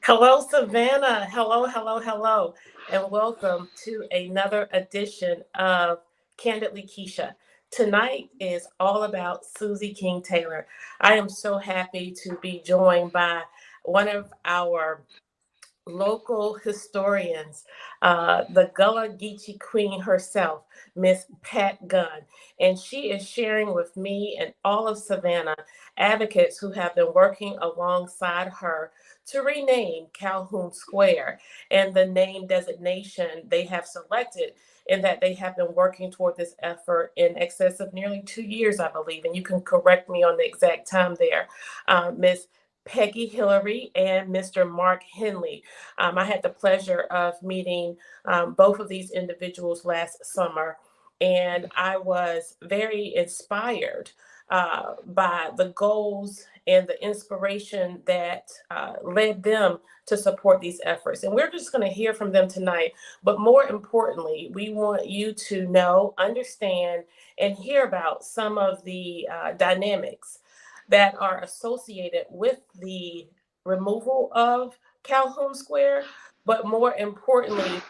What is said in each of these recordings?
Hello, Savannah. Hello, hello, hello, and welcome to another edition of Candidly Kesha. Tonight is all about Susie King Taylor. I am so happy to be joined by one of our local historians, the Gullah Geechee Queen herself, Miss Pat Gunn. And she is sharing with me and all of Savannah advocates who have been working alongside her to rename Calhoun Square and the name designation they have selected, in that they have been working toward this effort in excess of nearly 2 years, I believe. And you can correct me on the exact time there, Miss Peggy Hillary and Mr. Mark Henley. I had the pleasure of meeting both of these individuals last summer, and I was very inspired by the goals and the inspiration that led them to support these efforts. And we're just going to hear from them tonight. But more importantly, we want you to know, understand, and hear about some of the dynamics that are associated with the removal of Calhoun Square, but more importantly,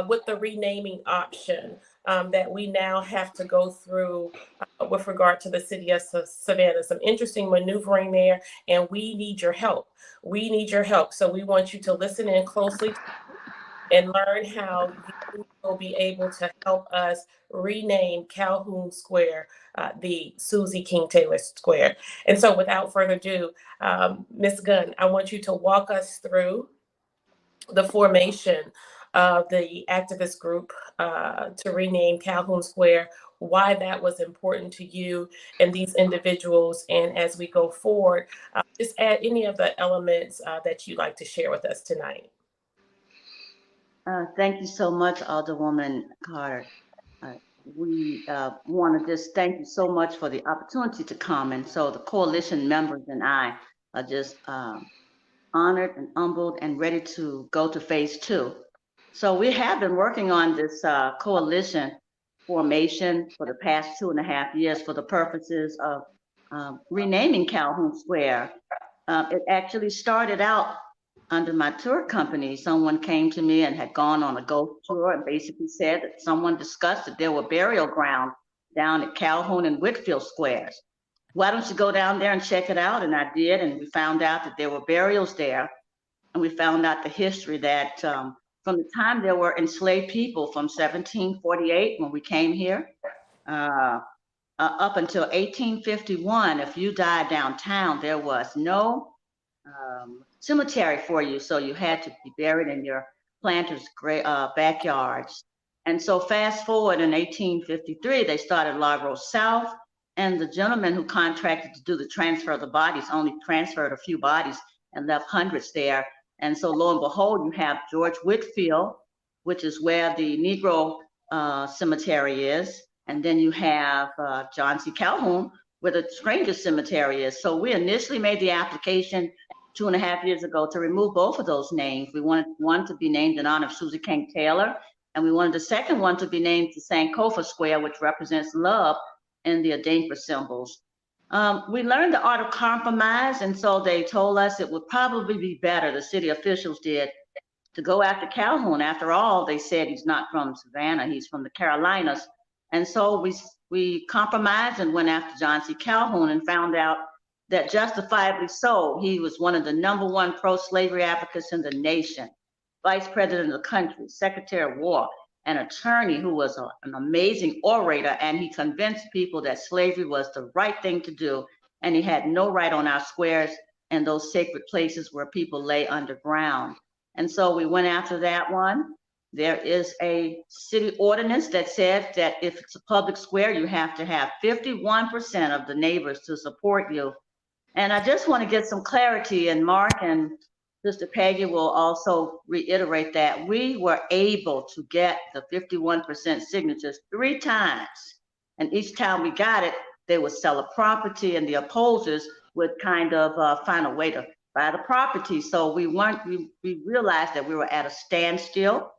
with the renaming option that we now have to go through with regard to the city of Savannah. Some interesting maneuvering there, and we need your help. We need your help. So we want you to listen in closely and learn how you will be able to help us rename Calhoun Square the Susie King Taylor Square. And so, without further ado, Ms. Gunn, I want you to walk us through the formation of the activist group to rename Calhoun Square, why that was important to you and these individuals. And as we go forward, just add any of the elements that you'd like to share with us tonight. Thank you so much, Alderwoman Carter. We want to just thank you so much for the opportunity to come. And so the coalition members and I are just honored and humbled and ready to go to phase 2. So we have been working on this coalition formation for the past 2.5 years for the purposes of renaming Calhoun Square. It actually started out under my tour company. Someone came to me and had gone on a ghost tour and basically said that someone discussed that there were burial grounds down at Calhoun and Whitfield Squares. Why don't you go down there and check it out? And I did, and we found out that there were burials there. And we found out the history that from the time there were enslaved people from 1748 when we came here, up until 1851, if you died downtown, there was no cemetery for you, so you had to be buried in your planters' backyards. And so fast forward in 1853, they started Log Road South, and the gentleman who contracted to do the transfer of the bodies only transferred a few bodies and left hundreds there. And so lo and behold, you have George Whitfield, which is where the Negro cemetery is. And then you have John C. Calhoun, where the Stranger Cemetery is. So we initially made the application 2.5 years ago to remove both of those names. We wanted one to be named in honor of Susie King Taylor, and we wanted the second one to be named to Sankofa Square, which represents love in the Adinkra symbols. We learned the art of compromise, and so they told us it would probably be better, the city officials did, to go after Calhoun. After all, they said he's not from Savannah, he's from the Carolinas. And so we compromised and went after John C. Calhoun and found out that justifiably so, he was one of the #1 pro-slavery advocates in the nation, vice president of the country, secretary of war, an attorney who was an amazing orator, and he convinced people that slavery was the right thing to do, and he had no right on our squares and those sacred places where people lay underground. And so we went after that one. There is a city ordinance that says that if it's a public square, you have to have 51% of the neighbors to support you. And I just want to get some clarity, and Mark and Sister Peggy will also reiterate that we were able to get the 51% signatures 3 times. And each time we got it, they would sell a property, and the opposers would kind of find a way to buy the property. So we realized that we were at a standstill.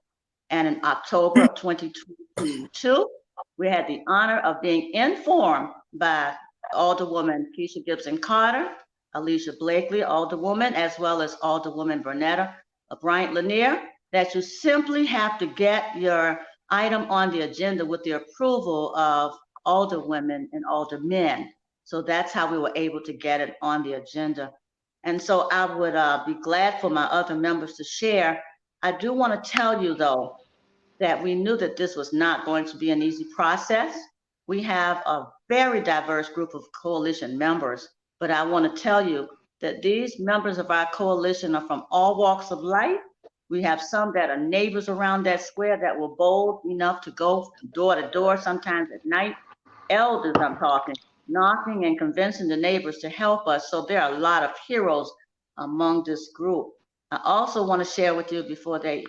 And in October of 2022, we had the honor of being informed by Alderwoman Keisha Gibson Carter Alicia Blakely, Alderwoman, as well as Alderwoman Bernetta Bryant Lanier, that you simply have to get your item on the agenda with the approval of Alderwomen and Aldermen. So that's how we were able to get it on the agenda. And so I would be glad for my other members to share. I do want to tell you, though, that we knew that this was not going to be an easy process. We have a very diverse group of coalition members, but I want to tell you that these members of our coalition are from all walks of life. We have some that are neighbors around that square that were bold enough to go door to door, sometimes at night. Elders, I'm talking, knocking and convincing the neighbors to help us. So there are a lot of heroes among this group. I also want to share with you, before they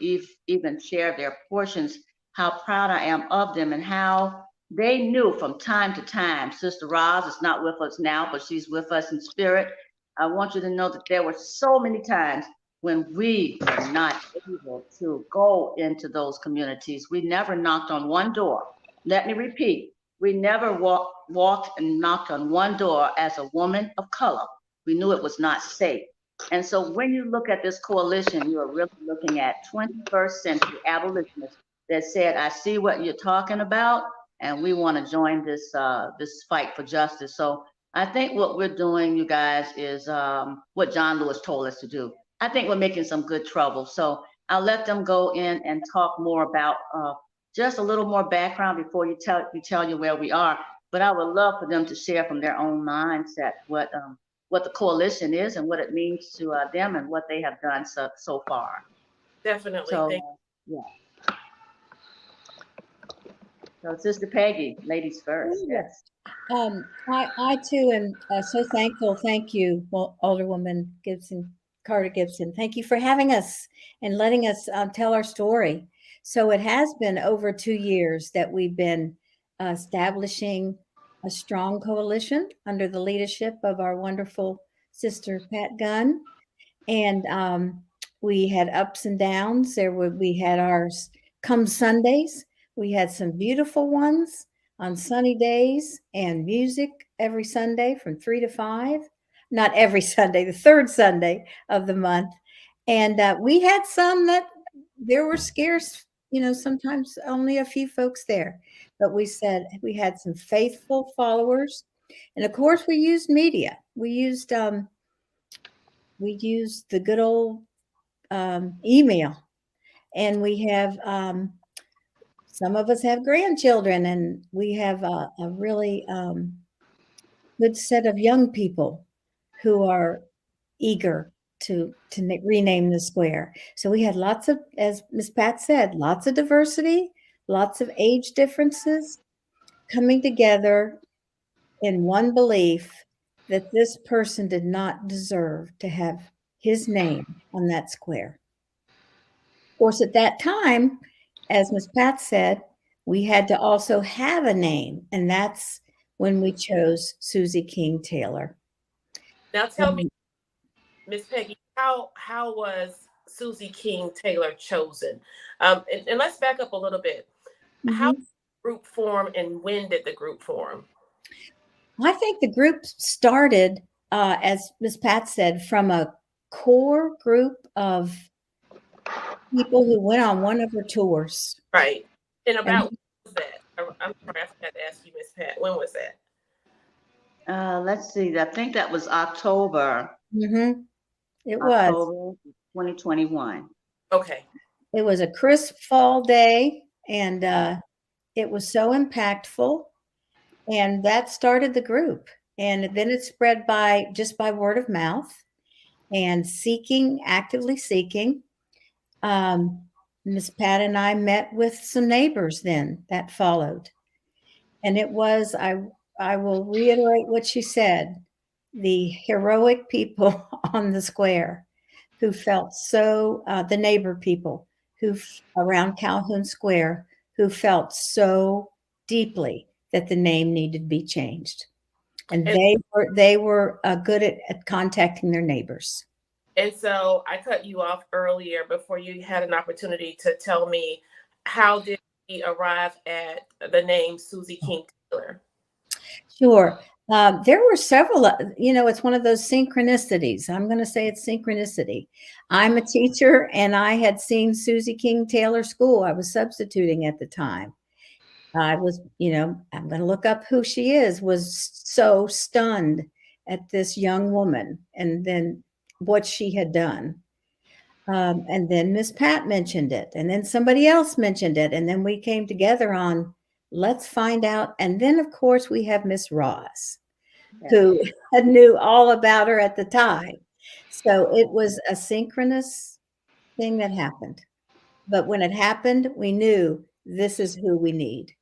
even share their portions, how proud I am of them and how they knew from time to time. Sister Roz is not with us now, but she's with us in spirit. I want you to know that there were so many times when we were not able to go into those communities. We never knocked on one door. Let me repeat, we never walked and knocked on one door as a woman of color. We knew it was not safe. And so when you look at this coalition, you are really looking at 21st century abolitionists that said, I see what you're talking about, and we want to join this this fight for justice. So I think what we're doing, you guys, is what John Lewis told us to do. I think we're making some good trouble. So I'll let them go in and talk more about just a little more background before we tell you where we are. But I would love for them to share from their own mindset what the coalition is and what it means to them and what they have done so far. Definitely. So, yeah. So, Sister Peggy, ladies first. Yes. I too am so thankful. Thank you, Alderwoman Carter Gibson. Thank you for having us and letting us tell our story. So it has been over 2 years that we've been establishing a strong coalition under the leadership of our wonderful sister, Pat Gunn. And we had ups and downs. We had ours come Sundays. We had some beautiful ones on sunny days and music every Sunday from 3 to 5. Not every Sunday, the third Sunday of the month. And we had some that there were scarce, sometimes only a few folks there. But we said we had some faithful followers. And of course, we used media. We used the good old email. And we have some of us have grandchildren, and we have a really good set of young people who are eager to rename the square. So we had lots of, as Ms. Pat said, lots of diversity, lots of age differences coming together in one belief that this person did not deserve to have his name on that square. Of course, at that time, as Ms. Pat said, we had to also have a name, and that's when we chose Susie King Taylor. Now tell me, Ms. Peggy, how was Susie King Taylor chosen? And let's back up a little bit. Mm-hmm. How did the group form, and when did the group form? I think the group started, as Ms. Pat said, from a core group of people who went on one of her tours. Right. And about when was that? I'm sorry, I forgot to ask you, Ms. Pat. When was that? Let's see. I think that was October. Mm-hmm. It October was 2021. Okay. It was a crisp fall day, and it was so impactful, and that started the group. And then it spread by word of mouth and actively seeking. Miss Pat and I met with some neighbors then that followed. And it was, I will reiterate what she said, the heroic people on the square who felt so, the neighbor people around Calhoun Square, who felt so deeply that the name needed to be changed. And they were good at contacting their neighbors. And so I cut you off earlier before you had an opportunity to tell me, how did we arrive at the name Susie King Taylor? Sure. There were several, it's one of those synchronicities. I'm going to say it's synchronicity. I'm a teacher and I had seen Susie King Taylor School. I was substituting at the time. I was, I'm going to look up who she is, was so stunned at this young woman and then what she had done. And then Miss Pat mentioned it, and then somebody else mentioned it. And then we came together on, let's find out. And then, of course, we have Miss Ross, who knew all about her at the time. So it was a synchronous thing that happened. But when it happened, we knew this is who we need.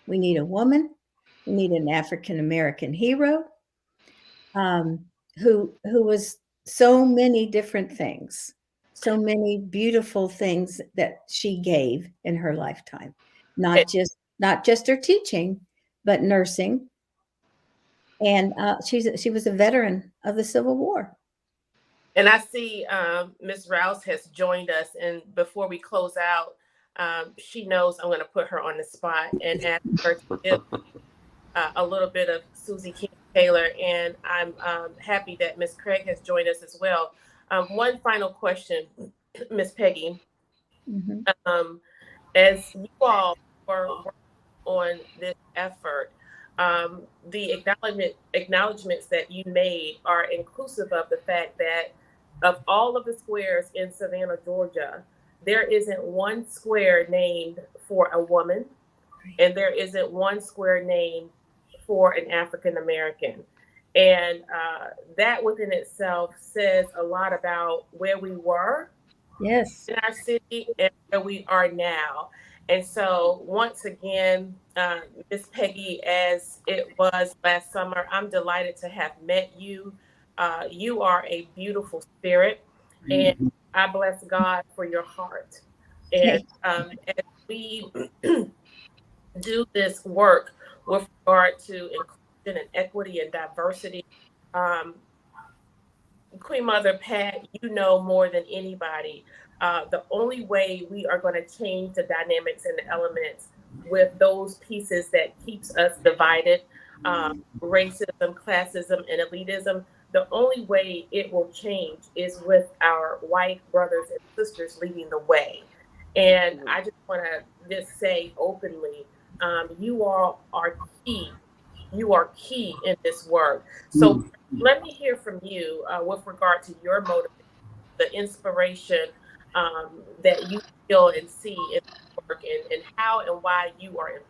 We need a woman. We need an African-American hero who was so many different things, so many beautiful things that she gave in her lifetime. Not just her teaching, but nursing. And she was a veteran of the Civil War. And I see Ms. Rouse has joined us. And before we close out, she knows I'm going to put her on the spot and ask her to give a little bit of Susie King Taylor. And I'm happy that Ms. Craig has joined us as well. One final question, Ms. Peggy. Mm-hmm. As you all were working on this effort, the acknowledgments that you made are inclusive of the fact that of all of the squares in Savannah, Georgia, there isn't one square named for a woman, and there isn't one square named for an African American. And that within itself says a lot about where we were in our city and where we are now. And so once again, Miss Peggy, as it was last summer, I'm delighted to have met you. You are a beautiful spirit, and I bless God for your heart. And as we do this work with regard to inclusion and equity and diversity, Queen Mother Pat, you know more than anybody. The only way we are going to change the dynamics and the elements with those pieces that keeps us divided, racism, classism, and elitism, the only way it will change is with our white brothers and sisters leading the way. And I just want to just say openly, you all are key. You are key in this work. So let me hear from you with regard to your motivation, the inspiration that you feel and see in this work, and how and why you are.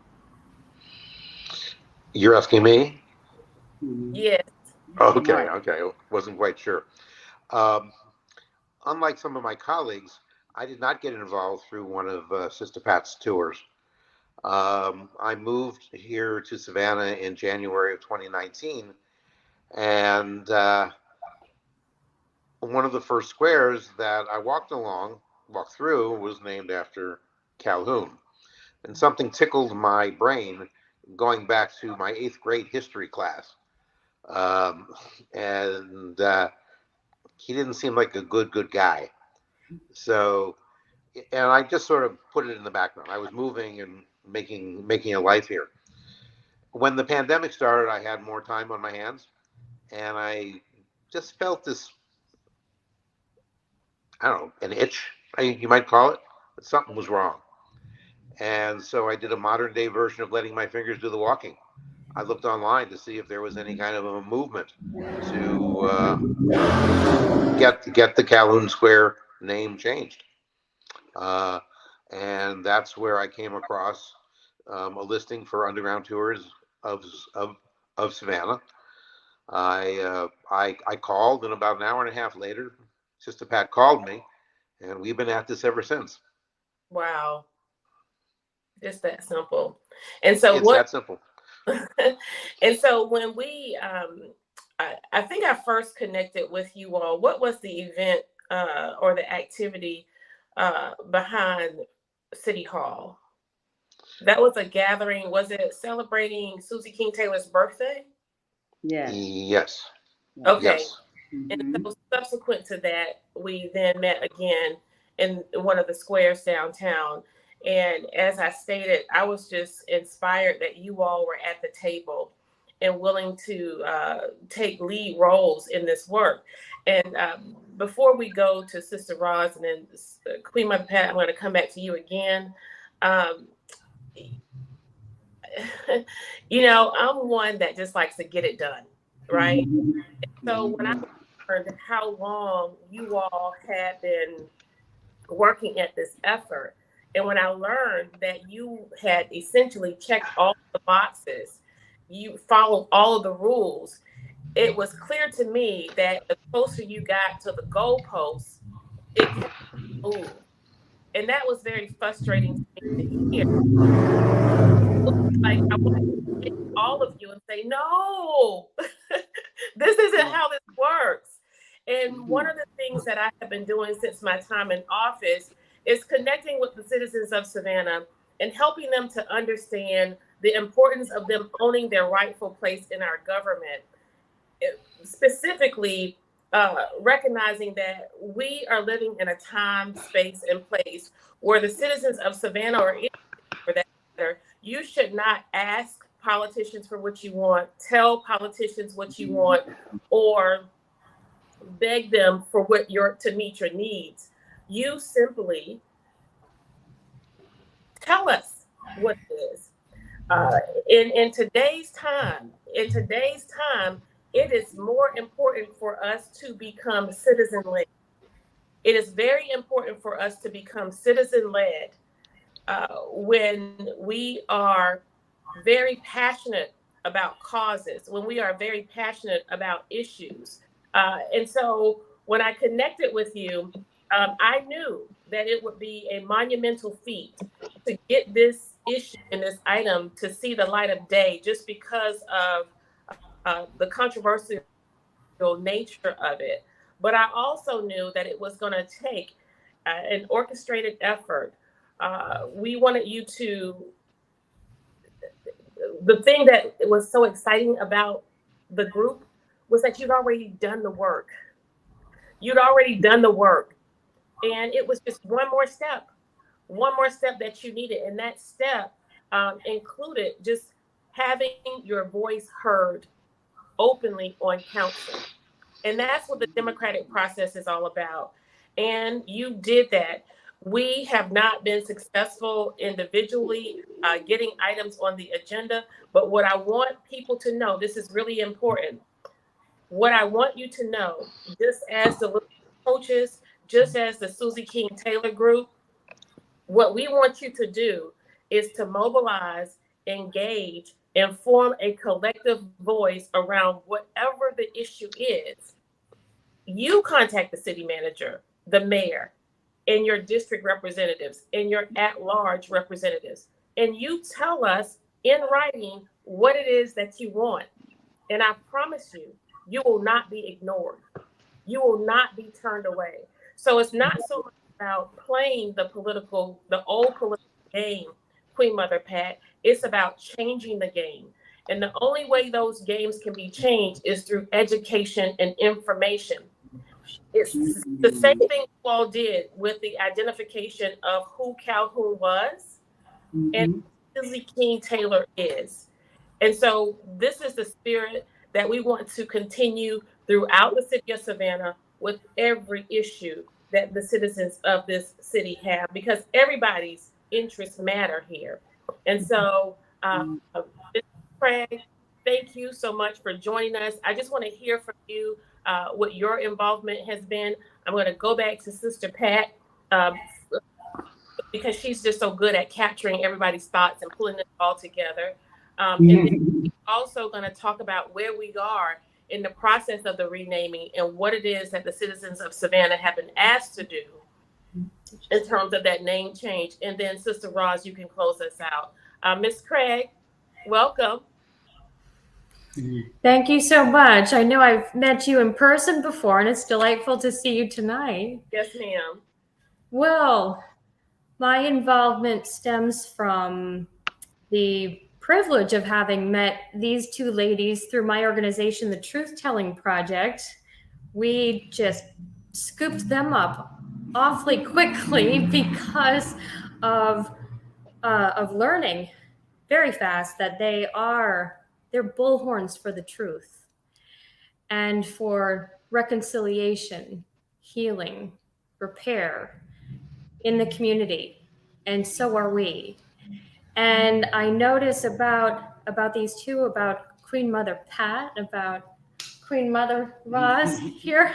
You're asking me? Yes. Okay. Wasn't quite sure. Unlike some of my colleagues, I did not get involved through one of Sister Pat's tours. I moved here to Savannah in January of 2019, and one of the first squares that I walked through, was named after Calhoun. And something tickled my brain going back to my 8th grade history class. And he didn't seem like a good guy. So, and I just sort of put it in the background. I was moving and making a life here. When the pandemic started, I had more time on my hands, and I just felt this, I don't know, an itch, you might call it, but something was wrong. And so I did a modern day version of letting my fingers do the walking. I looked online to see if there was any kind of a movement to get the Calhoun Square name changed. And that's where I came across a listing for underground tours of Savannah. I called, and about an hour and a half later, Sister Pat called me, and we've been at this ever since. Wow. Just that simple. And so it's that simple. And so when we, I think I first connected with you all, what was the event or the activity behind City Hall? That was a gathering. Was it celebrating Susie King Taylor's birthday? Yes. Okay. Yes. And so subsequent to that, we then met again in one of the squares downtown. And as I stated, I was just inspired that you all were at the table. and willing to take lead roles in this work. And before we go to Sister Roz and then Queen Mother Pat, I'm going to come back to you again. You know, I'm one that just likes to get it done, right? So when I learned how long you all had been working at this effort, and when I learned that you had essentially checked all the boxes, you followed all of the rules, it was clear to me that the closer you got to the goalposts, it kept moving. And that was very frustrating to me to hear. Like, I wanted to hit all of you and say, no, this isn't how this works. And one of the things that I have been doing since my time in office is connecting with the citizens of Savannah and helping them to understand the importance of them owning their rightful place in our government. Specifically, recognizing that we are living in a time, space, and place where the citizens of Savannah, or for that matter, you should not ask politicians for what you want, tell politicians what you want, or beg them for to meet your needs. You simply tell us what it is. In today's time, it is more important for us to become citizen-led. It is very important for us to become citizen-led when we are very passionate about causes, when we are very passionate about issues. And so when I connected with you, I knew that it would be a monumental feat to get this issue and this item to see the light of day, just because of the controversial nature of it. But I also knew that it was going to take an orchestrated effort. We wanted you to, the thing that was so exciting about the group was that you'd already done the work. You'd already done the work. And it was just one more step that you needed. And that step included just having your voice heard openly on council. And that's what the democratic process is all about. And you did that. We have not been successful individually getting items on the agenda. But what I want people to know, this is really important. What I want you to know, just as the coaches, just as the Susie King Taylor group, what we want you to do is to mobilize, engage, and form a collective voice around whatever the issue is. You contact the city manager, the mayor, and your district representatives, and your at-large representatives, and you tell us in writing what it is that you want. And I promise you, you will not be ignored. You will not be turned away. So it's not so much about playing the old political game, Queen Mother Pat. It's about changing the game. And the only way those games can be changed is through education and information. It's the same thing you all did with the identification of who Calhoun was and who Susie King Taylor is. And so this is the spirit that we want to continue throughout the city of Savannah with every issue that the citizens of this city have, because everybody's interests matter here. And so, Mr. Craig, thank you so much for joining us. I just want to hear from you what your involvement has been. I'm going to go back to Sister Pat because she's just so good at capturing everybody's thoughts and pulling it all together. And then we're also going to talk about where we are in the process of the renaming and what it is that the citizens of Savannah have been asked to do in terms of that name change. And then Sister Roz, you can close us out. Ms. Craig, welcome. Thank you so much. I know I've met you in person before, and it's delightful to see you tonight. Yes, ma'am. Well, my involvement stems from the privilege of having met these two ladies through my organization, the Truth Telling Project. We just scooped them up awfully quickly because of learning very fast that they are they're bullhorns for the truth and for reconciliation, healing, repair in the community. And so are we. And I notice about these two, about Queen Mother Pat, about Queen Mother Roz here.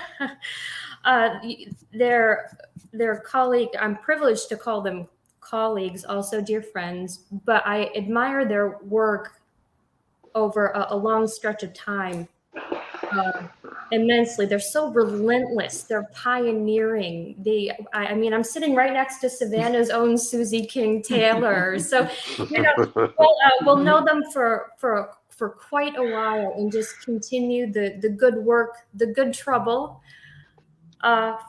Their colleague, I'm privileged to call them colleagues, also dear friends, but I admire their work over a long stretch of time immensely. They're so relentless. They're pioneering. I mean, I'm sitting right next to Savannah's own Susie King Taylor. So, we'll know them for quite a while and just continue the good work, the good trouble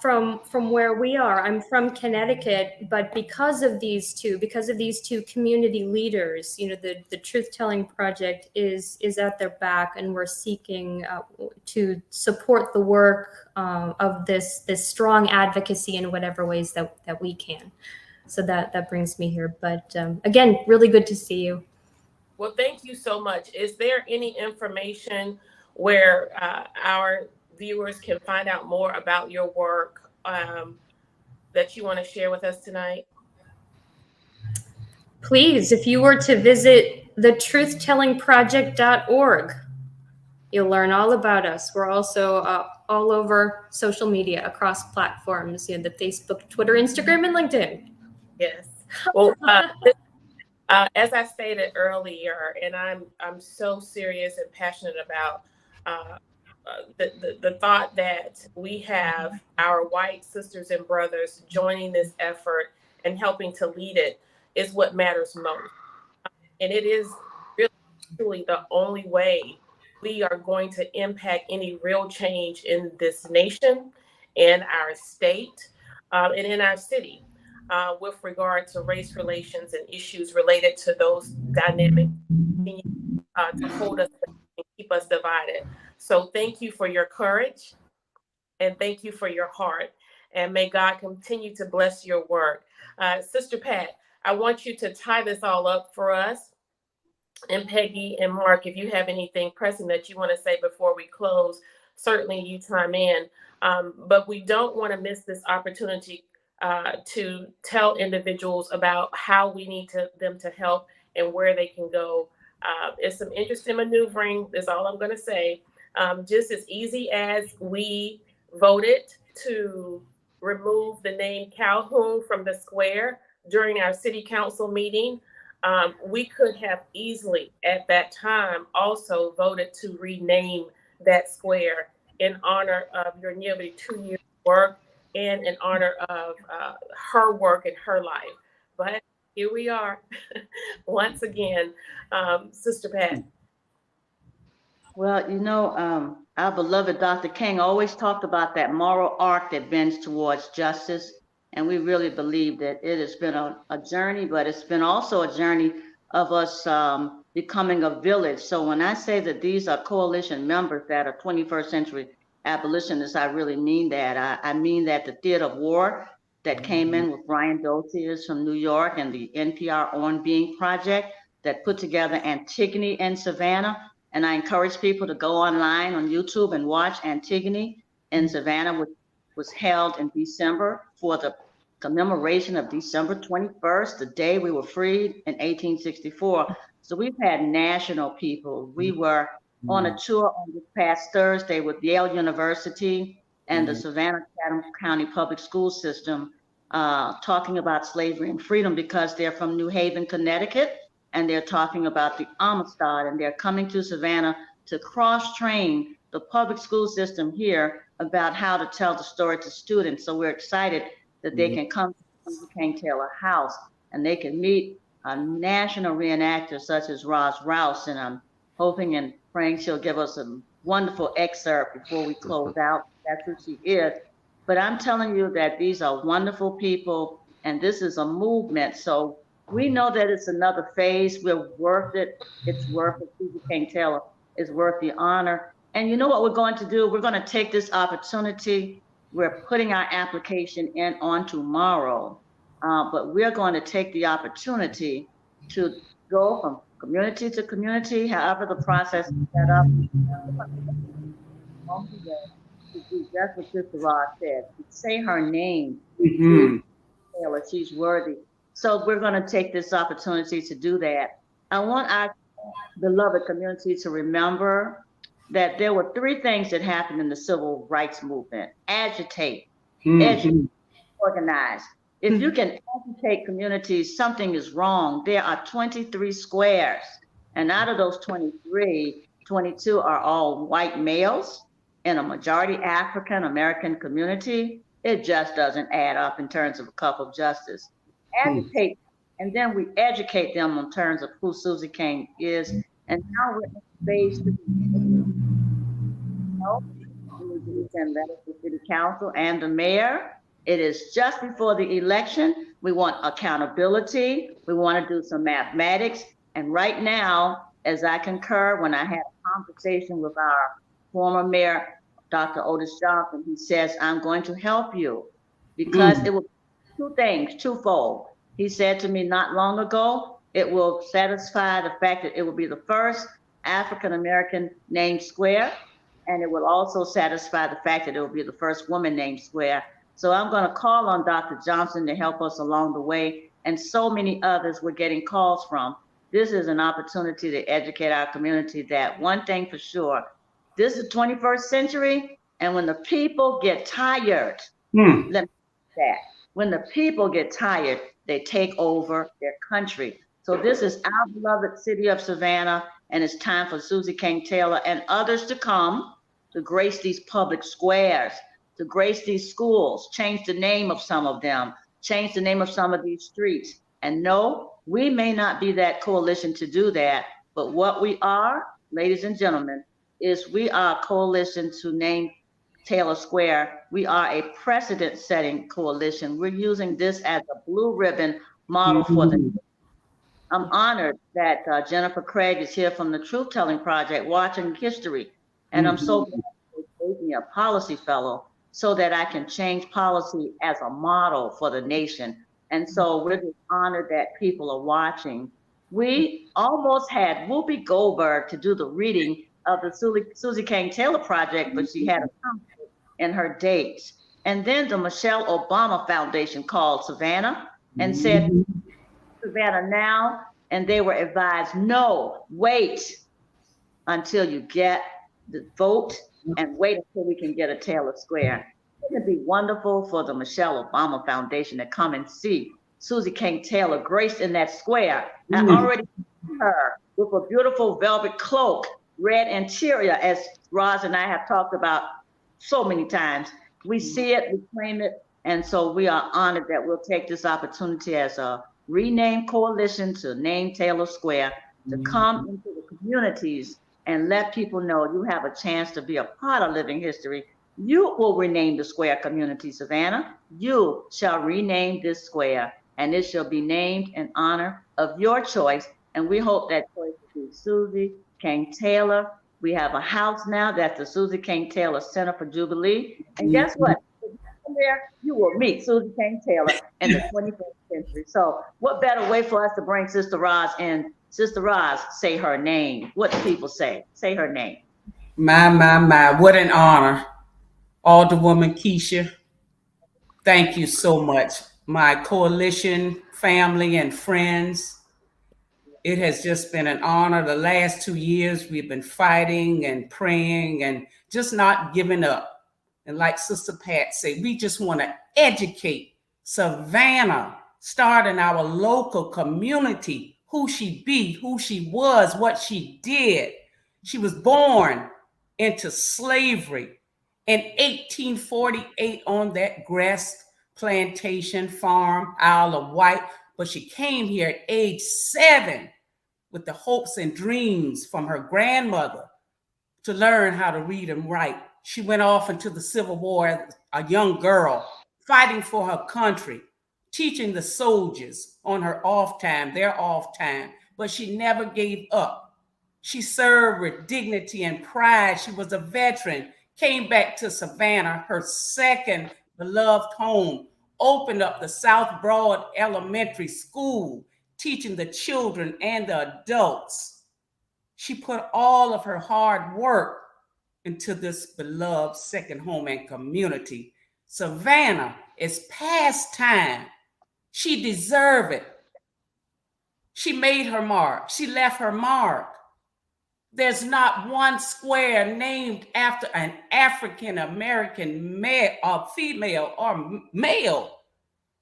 from where we are. I'm from Connecticut, but because of these two community leaders, the Truth Telling Project is at their back, and we're seeking to support the work of this strong advocacy in whatever ways that we can. So that brings me here. But again, really good to see you. Well, thank you so much. Is there any information where our viewers can find out more about your work that you want to share with us tonight? Please, if you were to visit thetruhtellingproject.org, you'll learn all about us. We're also all over social media across platforms, the Facebook, Twitter, Instagram, and LinkedIn. Yes. Well, as I stated earlier, and I'm so serious and passionate about the thought that we have our white sisters and brothers joining this effort and helping to lead it is what matters most. And it is really truly the only way we are going to impact any real change in this nation, in our state, and in our city with regard to race relations and issues related to those dynamics to hold us and keep us divided. So thank you for your courage and thank you for your heart. And may God continue to bless your work. Sister Pat, I want you to tie this all up for us. And Peggy and Mark, if you have anything pressing that you want to say before we close, certainly you chime in. But we don't want to miss this opportunity to tell individuals about how we need them to help and where they can go. It's some interesting maneuvering, is all I'm going to say. Just as easy as we voted to remove the name Calhoun from the square during our city council meeting, we could have easily at that time also voted to rename that square in honor of your nearly 2 years work and in honor of her work and her life. But here we are once again, Sister Pat. Well, our beloved Dr. King always talked about that moral arc that bends towards justice. And we really believe that it has been a journey, but it's been also a journey of us becoming a village. So when I say that these are coalition members that are 21st century abolitionists, I really mean that. I mean that the theater of war that came in with Brian Doziers from New York and the NPR On Being Project that put together Antigone and Savannah. And I encourage people to go online on YouTube and watch Antigone in Savannah, which was held in December for the commemoration of December 21st, the day we were freed in 1864. So we've had national people. We were on a tour on this past Thursday with Yale University and the Savannah-Chatham County Public School System talking about slavery and freedom because they're from New Haven, Connecticut, and they're talking about the Amistad, and they're coming to Savannah to cross-train the public school system here about how to tell the story to students. So we're excited that they can come to the King Taylor House and they can meet a national reenactor such as Roz Rouse, and I'm hoping and praying she'll give us a wonderful excerpt before we close out. That's who she is. But I'm telling you that these are wonderful people, and this is a movement. So we know that it's another phase. We're worth it. It's worth it. Susie King Taylor is worth the honor. And you know what we're going to do? We're going to take this opportunity. We're putting our application in on tomorrow, but we're going to take the opportunity to go from community to community, however the process is set up. To do just what Sister Rod said, to say her name, Mhm. Taylor, she's worthy. So we're going to take this opportunity to do that. I want our beloved community to remember that there were three things that happened in the civil rights movement: agitate, educate, organize. If you can agitate communities, something is wrong. There are 23 squares, and out of those 23, 22 are all white males in a majority African American community. It just doesn't add up in terms of a cup of justice. Agitate, and then we educate them in terms of who Susie King is. And now we're in phase 3. We need to send letters to City Council and the mayor. It is just before the election. We want accountability. We want to do some mathematics. And right now, as I concur, when I had a conversation with our former mayor, Dr. Otis Johnson, he says, I'm going to help you because it will be two things, twofold. He said to me not long ago, it will satisfy the fact that it will be the first African-American named square, and it will also satisfy the fact that it will be the first woman named square. So I'm going to call on Dr. Johnson to help us along the way, and so many others we're getting calls from. This is an opportunity to educate our community that one thing for sure, this is the 21st century, and when the people get tired, let me say that. When the people get tired, they take over their country. So this is our beloved city of Savannah, and it's time for Susie King Taylor and others to come to grace these public squares, to grace these schools, change the name of some of them, change the name of some of these streets. And no, we may not be that coalition to do that, but what we are, ladies and gentlemen, is we are a coalition to name Taylor Square. We are a precedent-setting coalition. We're using this as a blue ribbon model for the. I'm honored that Jennifer Craig is here from the Truth Telling Project, watching history, and I'm so glad they gave me a policy fellow so that I can change policy as a model for the nation. And so we're just honored that people are watching. We almost had Whoopi Goldberg to do the reading of the Susie King Taylor Project, but she had a conflict in her dates. And then the Michelle Obama Foundation called Savannah and said, Savannah now, and they were advised, no, wait until you get the vote and wait until we can get a Taylor Square. It would be wonderful for the Michelle Obama Foundation to come and see Susie King Taylor graced in that square. I already see her with a beautiful velvet cloak, red interior, as Roz and I have talked about so many times. We see it, we claim it, and so we are honored that we'll take this opportunity as a renamed coalition to name Taylor Square, to come into the communities and let people know you have a chance to be a part of living history. You will rename the square community, Savannah. You shall rename this square, and it shall be named in honor of your choice. And we hope that choice will be Susie King Taylor. We have a house now that's the Susie King Taylor Center for Jubilee. And guess what? There, you will meet Susie King Taylor in the 21st century. So what better way for us to bring Sister Roz in? Sister Roz, say her name. What do people say? Say her name. My, what an honor. Alderwoman Kesha, thank you so much. My coalition, family, and friends, it has just been an honor. The last 2 years, we've been fighting and praying and just not giving up. And like Sister Pat said, we just want to educate Savannah, start in our local community, who she be, who she was, what she did. She was born into slavery in 1848 on that grass plantation farm, Isle of Wight, but she came here at age 7 with the hopes and dreams from her grandmother to learn how to read and write. She went off into the Civil War as a young girl, fighting for her country, teaching the soldiers on her off time, their off time, but she never gave up. She served with dignity and pride. She was a veteran, came back to Savannah, her second beloved home, opened up the South Broad Elementary School, teaching the children and the adults. She put all of her hard work into this beloved second home and community. Savannah, it's past time. She deserved it. She made her mark. She left her mark. There's not one square named after an African-American male or female or male.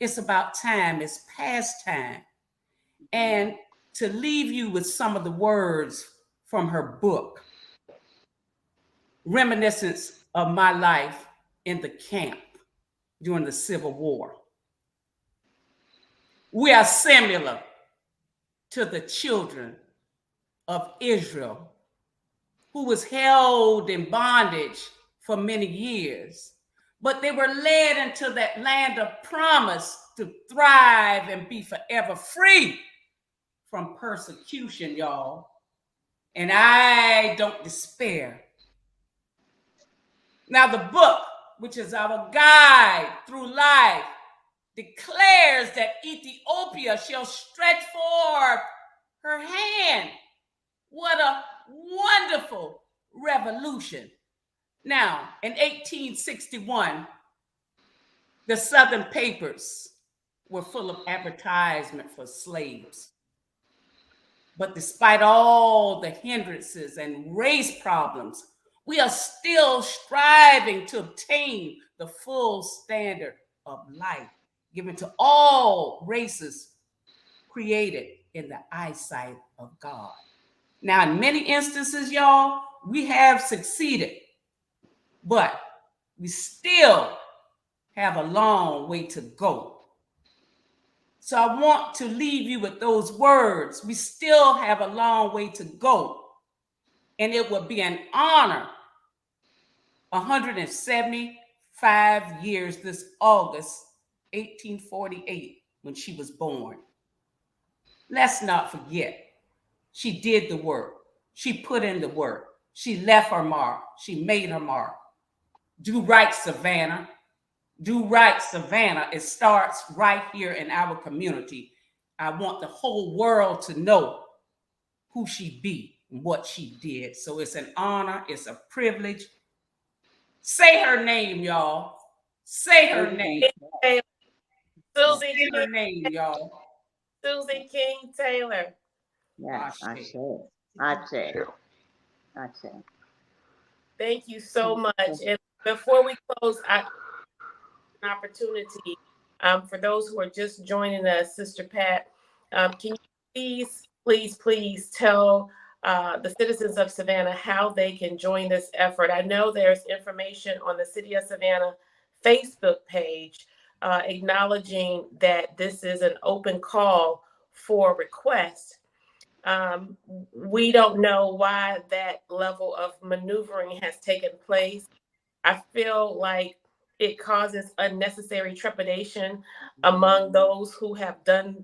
It's about time. It's past time. And to leave you with some of the words from her book, Reminiscence of My Life in the Camp during the Civil War. We are similar to the children of Israel, who was held in bondage for many years, but they were led into that land of promise to thrive and be forever free from persecution, y'all. And I don't despair. Now, the book, which is our guide through life, declares that Ethiopia shall stretch forth her hand. What a wonderful revolution. Now, in 1861, the Southern papers were full of advertisement for slaves. But despite all the hindrances and race problems, we are still striving to obtain the full standard of life given to all races created in the eyesight of God. Now, in many instances, y'all, we have succeeded, but we still have a long way to go. So I want to leave you with those words. We still have a long way to go. And it will be an honor, 175 years this August, 1848, when she was born. Let's not forget, she did the work. She put in the work. She left her mark. She made her mark. Do right, Savannah. Do right, Savannah. It starts right here in our community. I want the whole world to know who she be and what she did. So it's an honor. It's a privilege. Say her name, y'all. Say her name. Susie Say her King, name, y'all. Susie King Taylor. Yes, I Ashe. say. I say. I say. Thank you so much. And before we close, I an opportunity for those who are just joining us, Sister Pat, can you please tell the citizens of Savannah how they can join this effort? I know there's information on the City of Savannah Facebook page acknowledging that this is an open call for requests. We don't know why that level of maneuvering has taken place. I feel like it causes unnecessary trepidation among those who have done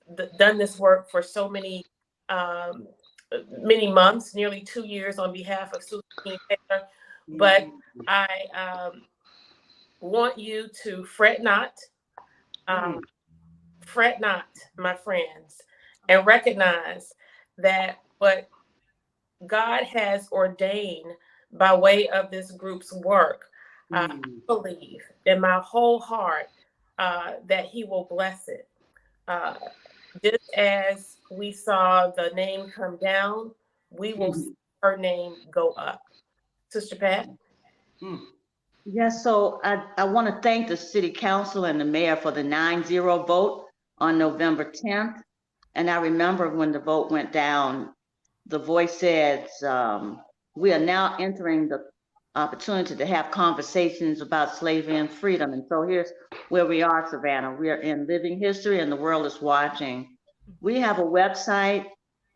this work for so many months, nearly 2 years on behalf of Susie King Taylor. But I want you to fret not, my friends, and recognize that what God has ordained by way of this group's work, I believe in my whole heart that He will bless it. Just as we saw the name come down, we will see her name go up. Sister Pat? Yes, so I want to thank the City Council and the Mayor for the 9-0 vote on November 10th. And I remember when the vote went down, the voice says, we are now entering the opportunity to have conversations about slavery and freedom. And so here's where we are, Savannah. We are in living history and the world is watching. We have a website,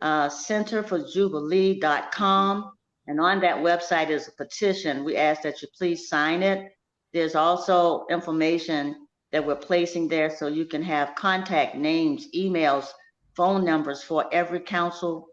centerforjubilee.com. And on that website is a petition. We ask that you please sign it. There's also information that we're placing there so you can have contact names, emails, phone numbers for every council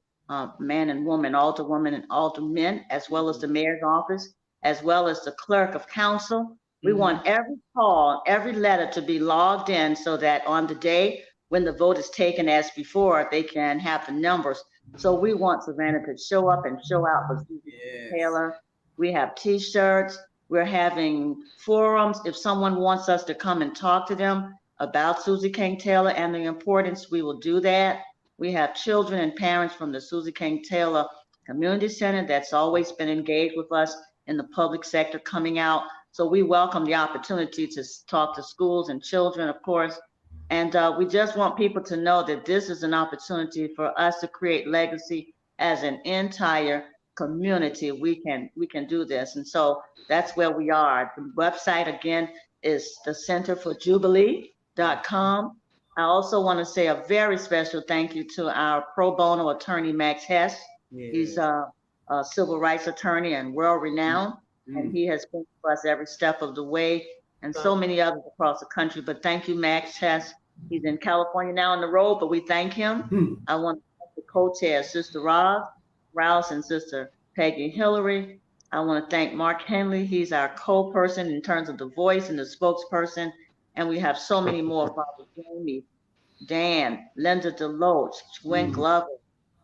man and woman, alderwoman and aldermen, as well as the mayor's office, as well as the clerk of council. We want every call, every letter to be logged in so that on the day when the vote is taken as before, they can have the numbers. So we want Savannah to show up and show out for Susie Taylor. We have T-shirts. We're having forums. If someone wants us to come and talk to them about Susie King Taylor and the importance, we will do that. We have children and parents from the Susie King Taylor Community Center that's always been engaged with us in the public sector coming out. So we welcome the opportunity to talk to schools and children, of course. And we just want people to know that this is an opportunity for us to create legacy as an entire community. We can do this. And so that's where we are. The website again is the centerforjubilee.com. I also want to say a very special thank you to our pro bono attorney, Max Hess. He's a civil rights attorney and world renowned, and he has been with us every step of the way, and so many others across the country. But thank you, Max Hess. He's in California now on the road, but we thank him. I want to thank the co-chairs, Sister Rouse and Sister Peggy Hillary. I want to thank Mark Henley. He's our co-person in terms of the voice and the spokesperson. And we have so many more, Father Jamie, Dan, Linda Deloach, Gwen Glover.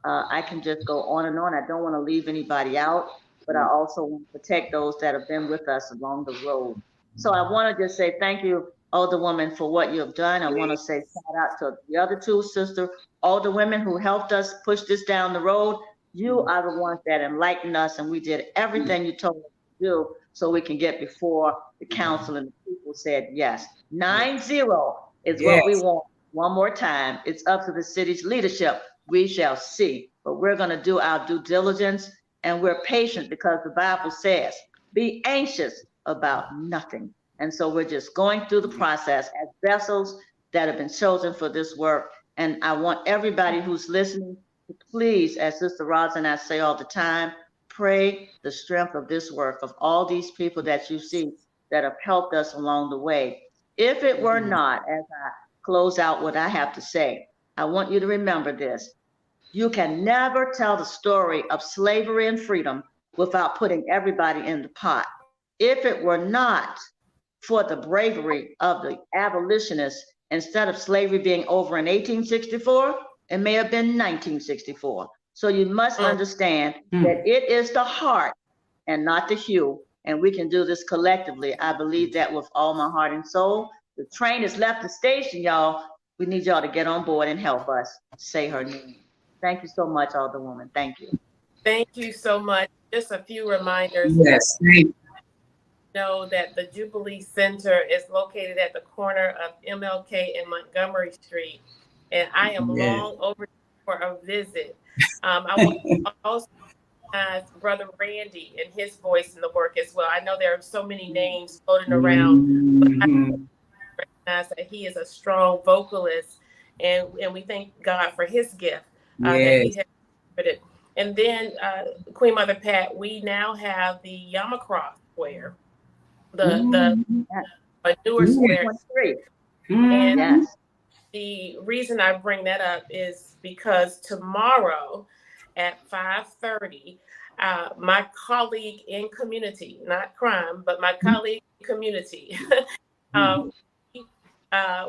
I can just go on and on. I don't want to leave anybody out, but I also want to protect those that have been with us along the road. So I want to just say thank you, Alderwoman, for what you have done. I want to say shout out to the other two sister Alderwomen who helped us push this down the road. You are the ones that enlightened us, and we did everything you told us to do so we can get before the council and the people said yes. 9-0 is what we want. One more time, it's up to the city's leadership. We shall see, but we're going to do our due diligence, and we're patient because the Bible says, be anxious about nothing. And so we're just going through the process as vessels that have been chosen for this work. And I want everybody who's listening to please, as Sister Roz and I say all the time, pray the strength of this work, of all these people that you see that have helped us along the way. If it were not, as I close out what I have to say, I want you to remember this. You can never tell the story of slavery and freedom without putting everybody in the pot. If it were not for the bravery of the abolitionists, instead of slavery being over in 1864, it may have been 1964. So you must understand that it is the heart and not the hue, and we can do this collectively. I believe that with all my heart and soul. The train has left the station, y'all. We need y'all to get on board and help us say her name. Thank you so much, Alderwoman. Thank you. Thank you so much. Just a few reminders. Yes, thank you. Know that the Jubilee Center is located at the corner of MLK and Montgomery Street, and I am long overdue for a visit. I want to also recognize Brother Randy and his voice in the work as well. I know there are so many names floating around, but I recognize that he is a strong vocalist, and we thank God for his gift that he has given. And then, Queen Mother Pat, we now have the Yamacross Square, the newer square. And the reason I bring that up is because tomorrow at 5:30, my colleague in community, not crime, but my colleague in community,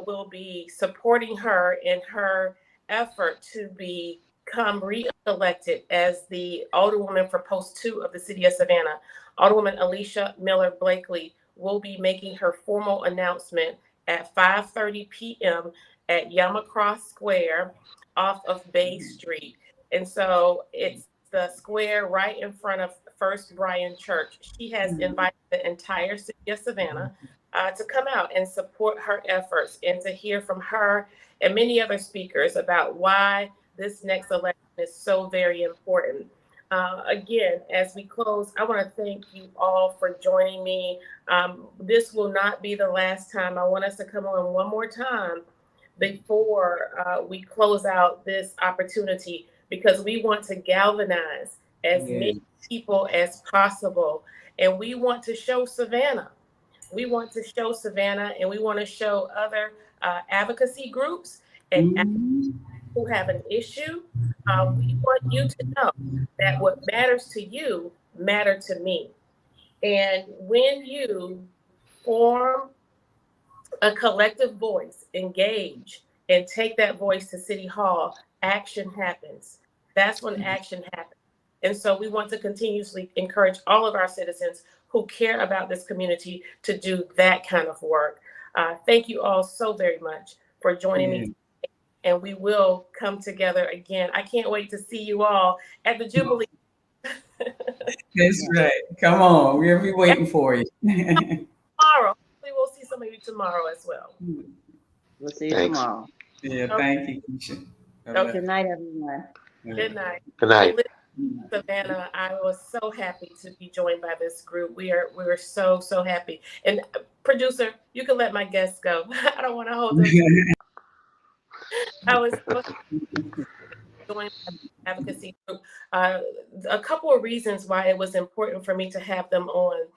will be supporting her in her effort to become re-elected as the Alderwoman for Post 2 of the City of Savannah. Alderwoman Alicia Miller Blakely will be making her formal announcement at 5:30 p.m. at Yamacross Square off of Bay Street. And so it's the square right in front of First Bryan Church. She has invited the entire city of Savannah to come out and support her efforts and to hear from her and many other speakers about why this next election is so very important. Again, as we close, I want to thank you all for joining me. This will not be the last time. I want us to come on one more time before we close out this opportunity, because we want to galvanize as many people as possible. And we want to show Savannah. We want to show Savannah, and we want to show other advocacy groups and who have an issue. We want you to know that what matters to you matter to me. And when you form a collective voice, engage, and take that voice to City Hall, action happens. That's when action happens. And so we want to continuously encourage all of our citizens who care about this community to do that kind of work. Thank you all so very much for joining me. And we will come together again. I can't wait to see you all at the Jubilee. That's right. Come on. We'll be waiting for you. Tomorrow. We will see some of you tomorrow as well. We'll see you Thanks. tomorrow. Yeah, thank you, Kesha. Okay. Good night, everyone. Good night. Good night. Savannah, I was so happy to be joined by this group. We were so happy. And producer, you can let my guests go. I don't want to hold them. I was so joined by the advocacy group. A couple of reasons why it was important for me to have them on.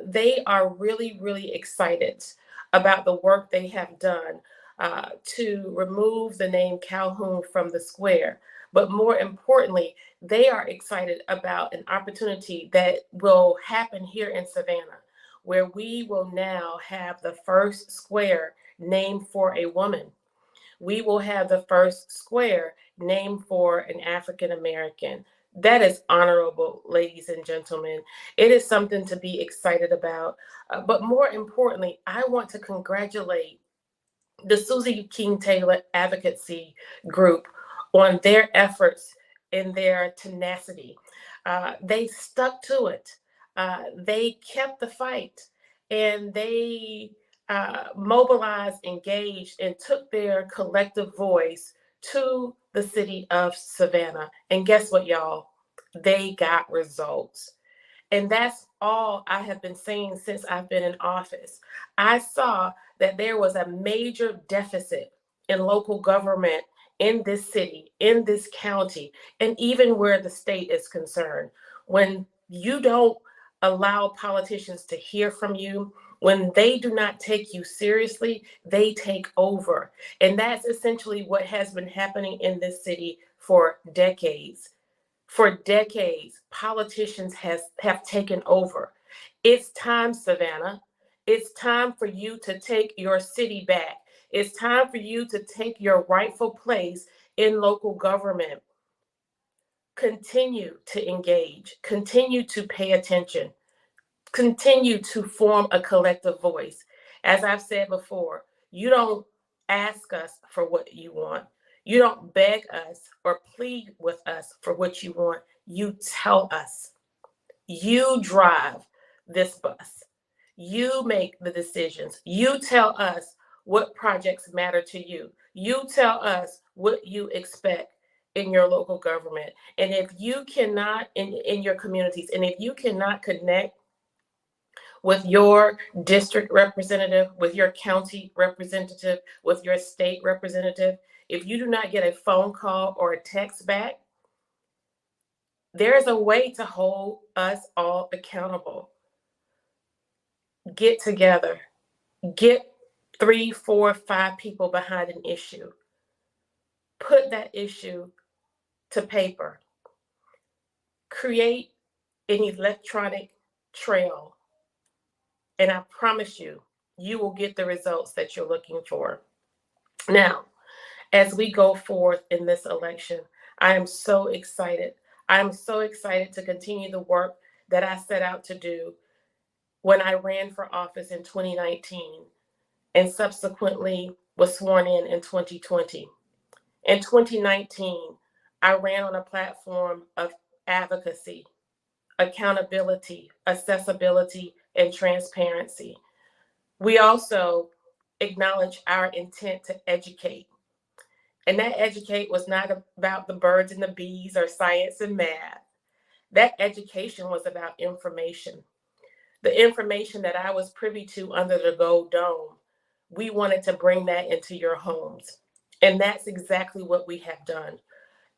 They are really excited about the work they have done to remove the name Calhoun from the square. But more importantly, they are excited about an opportunity that will happen here in Savannah, where we will now have the first square named for a woman. We will have the first square named for an African American. That is honorable, ladies and gentlemen. It is something to be excited about. But more importantly, I want to congratulate the Susie King Taylor Advocacy Group on their efforts and their tenacity. They stuck to it. They kept the fight, and they mobilized, engaged, and took their collective voice to the city of Savannah. And guess what, y'all? They got results. And that's all I have been saying since I've been in office. I saw that there was a major deficit in local government in this city, in this county, and even where the state is concerned. When you don't allow politicians to hear from you, when they do not take you seriously, they take over. And that's essentially what has been happening in this city for decades. For decades, politicians have taken over. It's time, Savannah. It's time for you to take your city back. It's time for you to take your rightful place in local government. Continue to engage. Continue to pay attention. Continue to form a collective voice. As I've said before, you don't ask us for what you want. You don't beg us or plead with us for what you want. You tell us. You drive this bus. You make the decisions. You tell us what projects matter to you. You tell us what you expect in your local government. And if you cannot, in your communities, and if you cannot connect with your district representative, with your county representative, with your state representative, if you do not get a phone call or a text back, there is a way to hold us all accountable. Get together. Get 3, 4, 5 people behind an issue. Put that issue to paper. Create an electronic trail. And I promise you, you will get the results that you're looking for. Now, as we go forth in this election, I am so excited. I'm so excited to continue the work that I set out to do when I ran for office in 2019 and subsequently was sworn in 2020. In 2019, I ran on a platform of advocacy, accountability, accessibility, and transparency. We also acknowledge our intent to educate. And that educate was not about the birds and the bees or science and math. That education was about information. The information that I was privy to under the Gold Dome, we wanted to bring that into your homes. And that's exactly what we have done.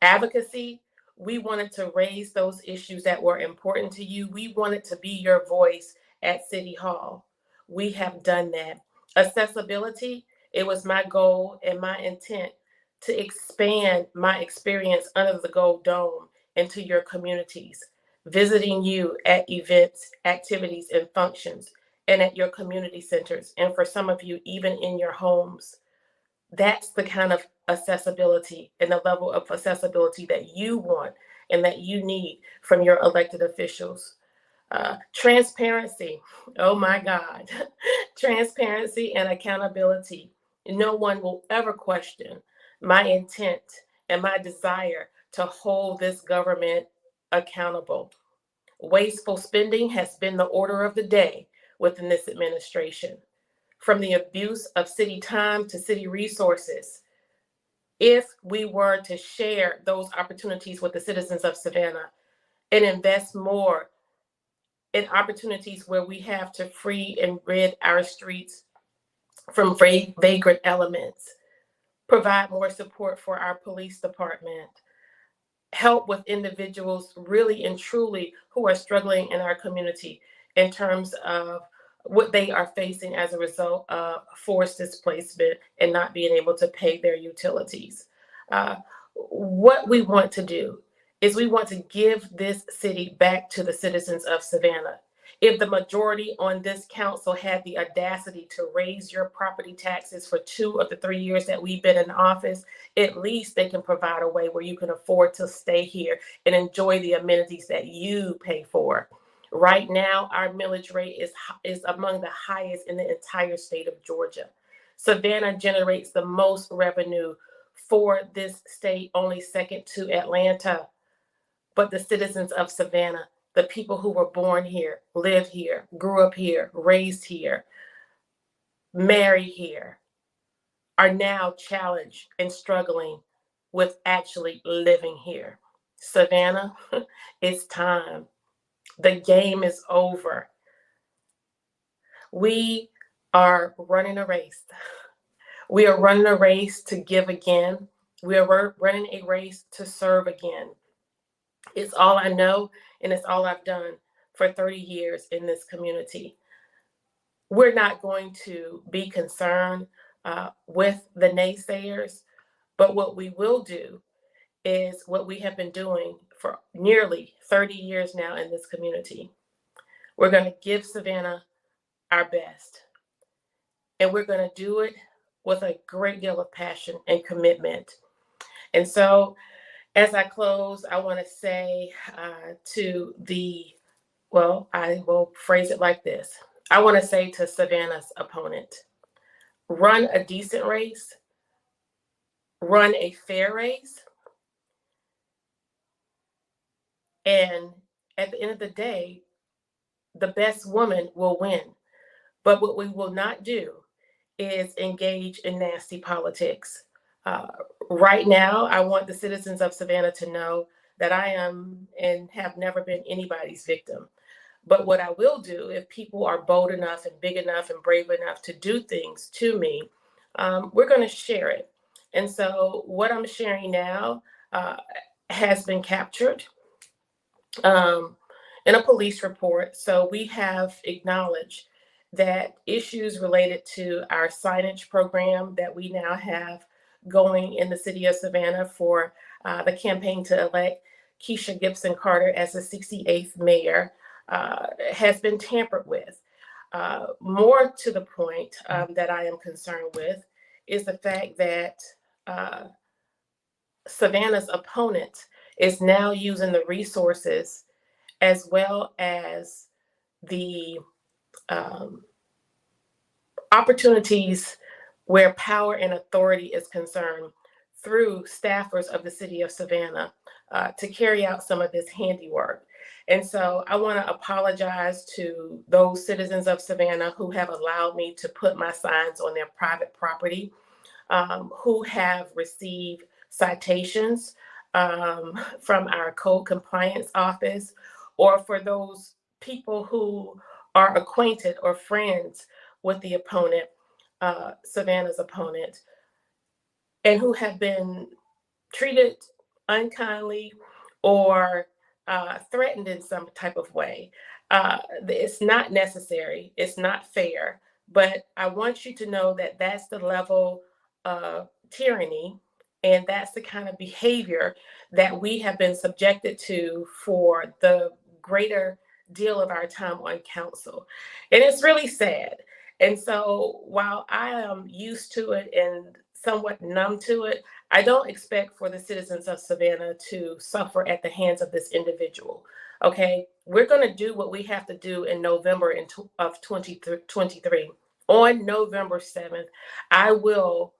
Advocacy, we wanted to raise those issues that were important to you. We wanted to be your voice at City Hall. We have done that. Accessibility, it was my goal and my intent to expand my experience under the Gold Dome into your communities, visiting you at events, activities, and functions, and at your community centers, and for some of you, even in your homes. That's the kind of accessibility and the level of accessibility that you want and that you need from your elected officials. Transparency, oh my God, transparency and accountability. No one will ever question my intent and my desire to hold this government accountable. Wasteful spending has been the order of the day within this administration. From the abuse of city time to city resources, if we were to share those opportunities with the citizens of Savannah and invest more in opportunities where we have to free and rid our streets from vagrant elements, provide more support for our police department, help with individuals really and truly who are struggling in our community in terms of what they are facing as a result of forced displacement and not being able to pay their utilities. What we want to do is we want to give this city back to the citizens of Savannah. If the majority on this council had the audacity to raise your property taxes for 2 of the 3 years that we've been in office, at least they can provide a way where you can afford to stay here and enjoy the amenities that you pay for. Right now, our millage rate is among the highest in the entire state of Georgia. Savannah generates the most revenue for this state, only second to Atlanta. But the citizens of Savannah, the people who were born here, live here, grew up here, raised here, married here, are now challenged and struggling with actually living here. Savannah, it's time. The game is over. We are running a race. We are running a race to give again. We are running a race to serve again. It's all I know, and it's all I've done for 30 years in this community. We're not going to be concerned with the naysayers, but what we will do is what we have been doing for nearly 30 years now in this community. We're going to give Savannah our best, and we're going to do it with a great deal of passion and commitment. And so, as I close, I want to say I will phrase it like this. I want to say to Savannah's opponent, run a decent race, run a fair race, and at the end of the day, the best woman will win. But what we will not do is engage in nasty politics. Right now, I want the citizens of Savannah to know that I am and have never been anybody's victim. But what I will do, if people are bold enough and big enough and brave enough to do things to me, we're going to share it. And so what I'm sharing now has been captured in a police report. So we have acknowledged that issues related to our signage program that we now have going in the city of Savannah for the campaign to elect Kesha Gibson Carter as the 68th mayor has been tampered with. More to the point that I am concerned with is the fact that Savannah's opponent is now using the resources as well as the opportunities where power and authority is concerned through staffers of the city of Savannah to carry out some of this handiwork. And so I want to apologize to those citizens of Savannah who have allowed me to put my signs on their private property, who have received citations from our code compliance office, or for those people who are acquainted or friends with the opponent, Savannah's opponent, and who have been treated unkindly or threatened in some type of way. It's not necessary. It's not fair. But I want you to know that that's the level of tyranny, and that's the kind of behavior that we have been subjected to for the greater deal of our time on council. And it's really sad. And so while I am used to it and somewhat numb to it. I don't expect for the citizens of Savannah to suffer at the hands of this individual. Okay, we're going to do what we have to do in November of 2023. On November 7th, I will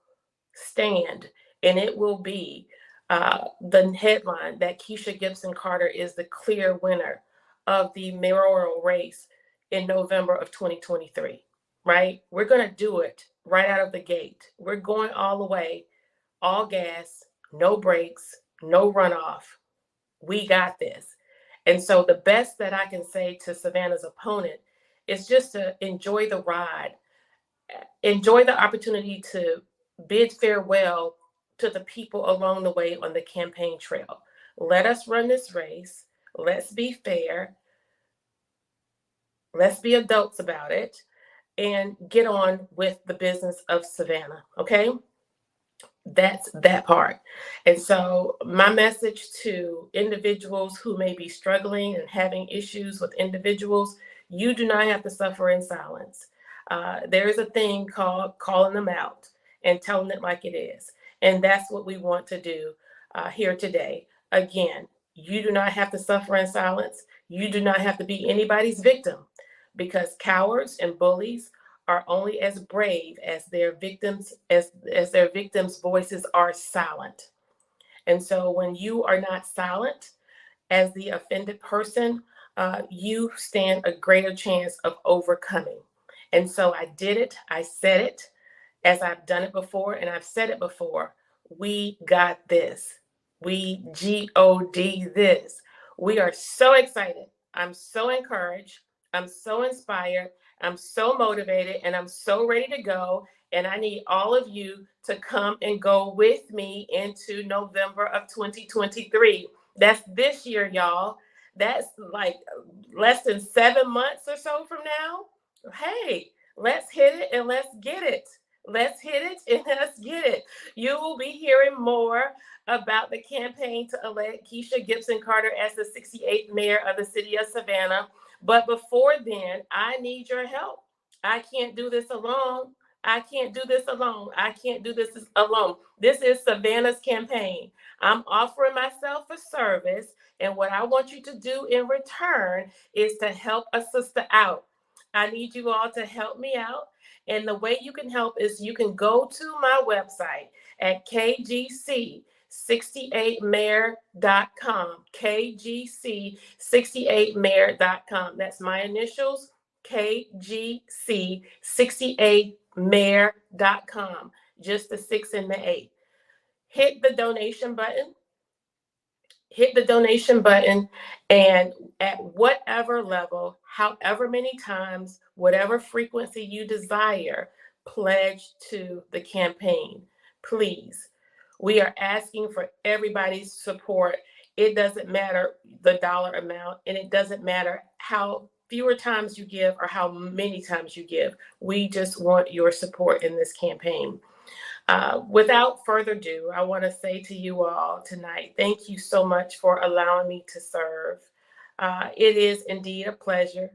stand, and it will be the headline that Kesha Gibson Carter is the clear winner of the mayoral race in November of 2023, right? We're going to do it right out of the gate. We're going all the way, all gas, no brakes, no runoff. We got this. And so the best that I can say to Savannah's opponent is just to enjoy the ride, enjoy the opportunity to bid farewell to the people along the way on the campaign trail. Let us run this race. Let's be fair. Let's be adults about it and get on with the business of Savannah. Okay? That's that part. And so my message to individuals who may be struggling and having issues with individuals, you do not have to suffer in silence. There is a thing called calling them out and telling it like it is. And that's what we want to do here today. Again, you do not have to suffer in silence. You do not have to be anybody's victim, because cowards and bullies are only as brave as their victims, as their victims' voices are silent. And so when you are not silent as the offended person, you stand a greater chance of overcoming. And so I did it. I said it, as I've done it before, and I've said it before. We got this. We G-O-D this. We are so excited. I'm so encouraged. I'm so inspired. I'm so motivated, and I'm so ready to go. And I need all of you to come and go with me into November of 2023. That's this year, y'all. That's like less than 7 months or so from now. Hey, let's hit it and let's get it. Let's hit it and let's get it. You will be hearing more about the campaign to elect Kesha Gibson Carter as the 68th mayor of the city of Savannah. But before then, I need your help. I can't do this alone. I can't do this alone. I can't do this alone. This is Savannah's campaign. I'm offering myself a service, and what I want you to do in return is to help a sister out. I need you all to help me out. And the way you can help is you can go to my website at kgc68mayor.com, kgc68mayor.com. That's my initials, kgc68mayor.com, just the 6 and the 8. Hit the donation button. Hit the donation button, and at whatever level, however many times, whatever frequency you desire, pledge to the campaign. Please. We are asking for everybody's support. It doesn't matter the dollar amount, and it doesn't matter how fewer times you give or how many times you give. We just want your support in this campaign. Without further ado, I want to say to you all tonight, thank you so much for allowing me to serve. It is indeed a pleasure.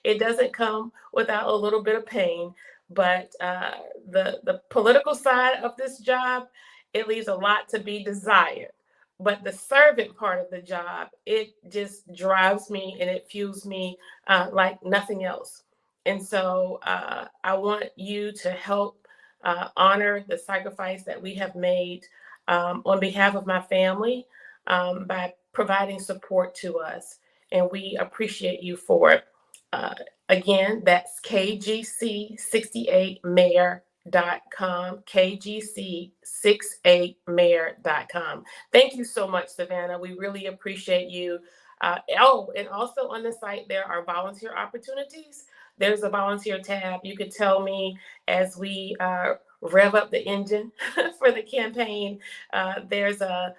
It doesn't come without a little bit of pain, but the political side of this job, it leaves a lot to be desired. But the servant part of the job, it just drives me and it fuels me like nothing else. And so I want you to help honor the sacrifice that we have made on behalf of my family by providing support to us. And we appreciate you for it. Again, that's kgc68mayor.com, kgc68mayor.com. Thank you so much, Savannah. We really appreciate you. And also on the site, there are volunteer opportunities. There's a volunteer tab. You could tell me as we rev up the engine for the campaign. There's a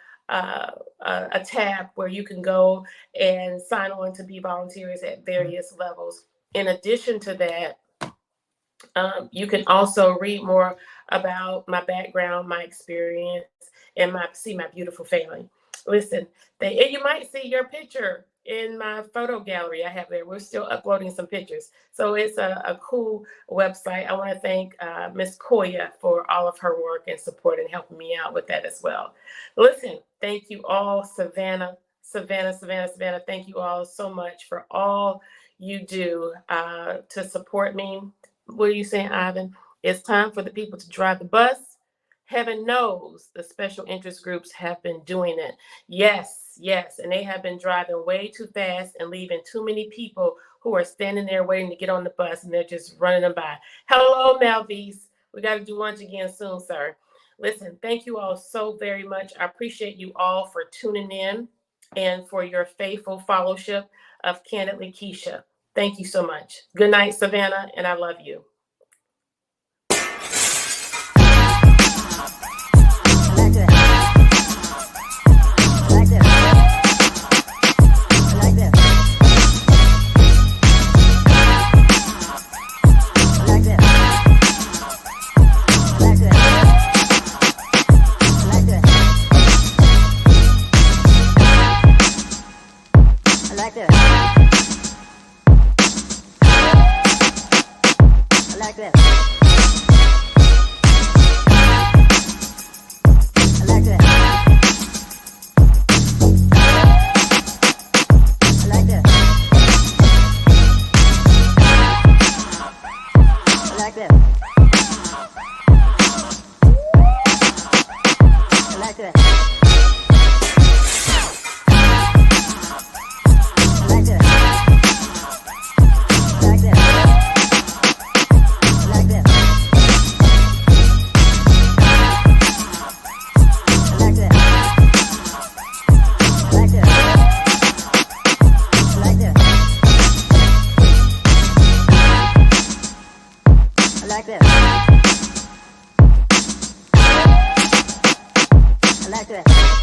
tab where you can go and sign on to be volunteers at various levels. In addition to that, you can also read more about my background, my experience, and see my beautiful family. Listen, and you might see your picture in my photo gallery I have there. We're still uploading some pictures. So it's a cool website. I want to thank Miss Koya for all of her work and support and helping me out with that as well. Listen, thank you all, Savannah, thank you all so much for all you do to support me. What are you saying, Ivan? It's time for the people to drive the bus. Heaven knows the special interest groups have been doing it. Yes, and they have been driving way too fast and leaving too many people who are standing there waiting to get on the bus, and they're just running them by. Hello, Malvise. We got to do lunch again soon, sir. Listen, thank you all so very much. I appreciate you all for tuning in and for your faithful fellowship of Candidly Kesha. Thank you so much. Good night, Savannah, and I love you. like that.